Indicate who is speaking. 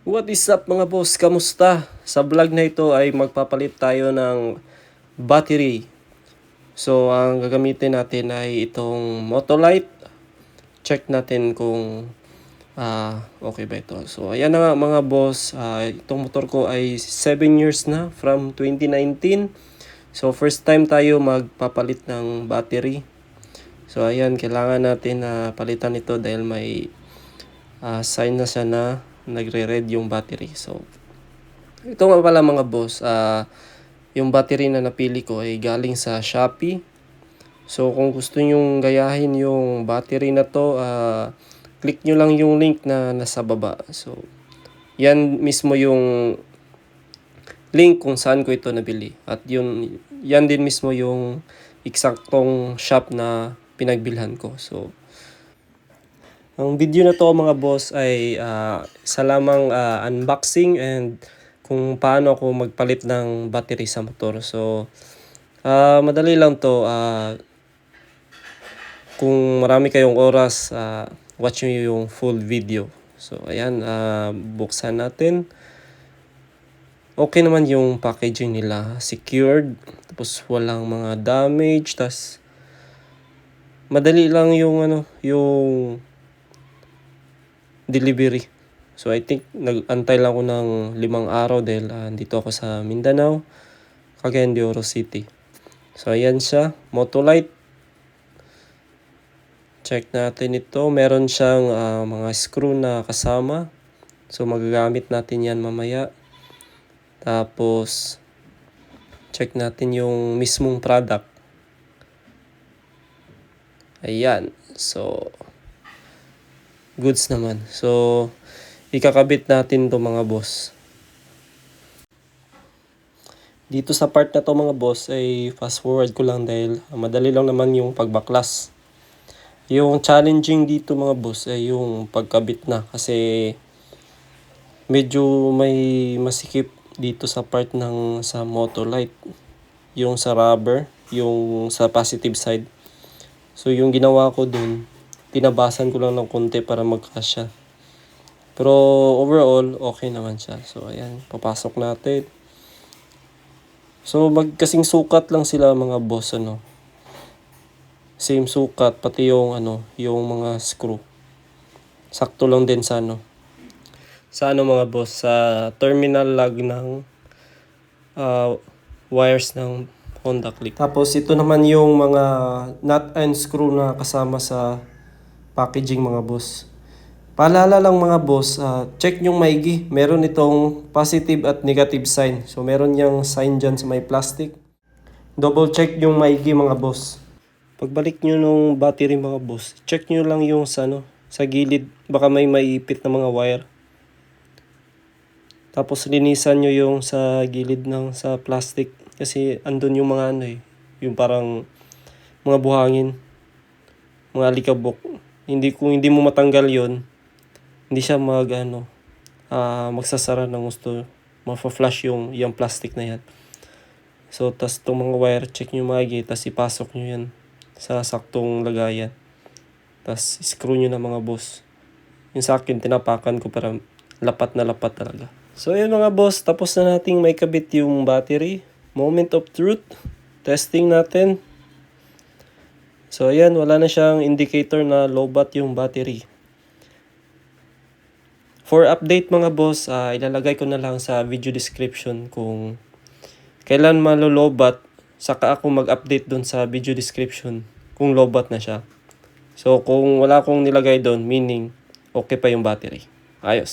Speaker 1: What is up mga boss? Kamusta? Sa vlog na ito ay magpapalit tayo ng battery. So ang gagamitin natin ay itong Motolite. Check natin kung okay ba ito. So ayan na nga mga boss. Itong motor ko ay 7 years na from 2019. So first time tayo magpapalit ng battery. So ayan, kailangan natin na palitan ito dahil may sign na siya na nagre-red yung battery. So ito nga pala mga boss, yung battery na napili ko ay galing sa Shopee. So kung gusto nyong gayahin yung battery na to, click nyo lang yung link na nasa baba. So yan mismo yung link kung saan ko ito nabili. At yan din mismo yung eksaktong shop na pinagbilhan ko. So ang video na to mga boss ay isa lamang unboxing and kung paano ako magpalit ng battery sa motor. So madali lang to. Kung marami kayong oras, watch nyo yung full video. So ayan, buksan natin. Okay naman yung packaging nila, secured. Tapos walang mga damage. Tapos madali lang yung yung delivery. So I think nag-antay lang ako ng 5 araw dahil dito ako sa Mindanao, Cagayan de Oro City. So ayan siya, Motolite. Check natin ito. Meron siyang mga screw na kasama. So magagamit natin yan mamaya. Tapos check natin yung mismong product. Ayan. So goods naman. So ikakabit natin to mga boss. Dito sa part na to mga boss ay fast forward ko lang dahil madali lang naman yung pagbaklas. Yung challenging dito mga boss ay yung pagkabit na kasi medyo may masikip dito sa part ng sa Motolite. Yung sa rubber, yung sa positive side. So yung ginawa ko dun, tinabasan ko lang ng konti para magkasya. Pero overall, okay naman siya. So ayan, papasok natin. So magkasing sukat lang sila mga boss Same sukat pati yung yung mga screw. Sakto lang din sa mga boss sa terminal lug ng wires ng Honda Click. Tapos ito naman yung mga nut and screw na kasama sa packaging mga boss. Paalala lang mga boss, check nyong maigi. Meron itong positive at negative sign. So meron yung sign dyan sa may plastic. Double check yung maigi mga boss. Pagbalik nyo nung battery mga boss, check nyo lang yung sa gilid. Baka may maiipit na mga wire. Tapos linisan nyo yung sa gilid ng sa plastic. Kasi andun yung mga yung parang mga buhangin. Mga alikabok. Kung hindi mo matanggal yon, hindi siya magsasara ng gusto. Mafa-flash yung plastic na yan. So, tas itong mga wire, check nyo maigi. Tas ipasok nyo yan sa saktong lagayan. Tas screw nyo na mga boss. Yung sa akin, tinapakan ko para lapat na lapat talaga. So, yun mga boss. Tapos na nating may kabit yung battery. Moment of truth. Testing natin. So, ayan. Wala na siyang indicator na low-bat yung battery. For update mga boss, ilalagay ko na lang sa video description kung kailan malolobat, saka ako mag-update doon sa video description kung lobat na siya. So kung wala akong nilagay doon, meaning okay pa yung battery. Ayos.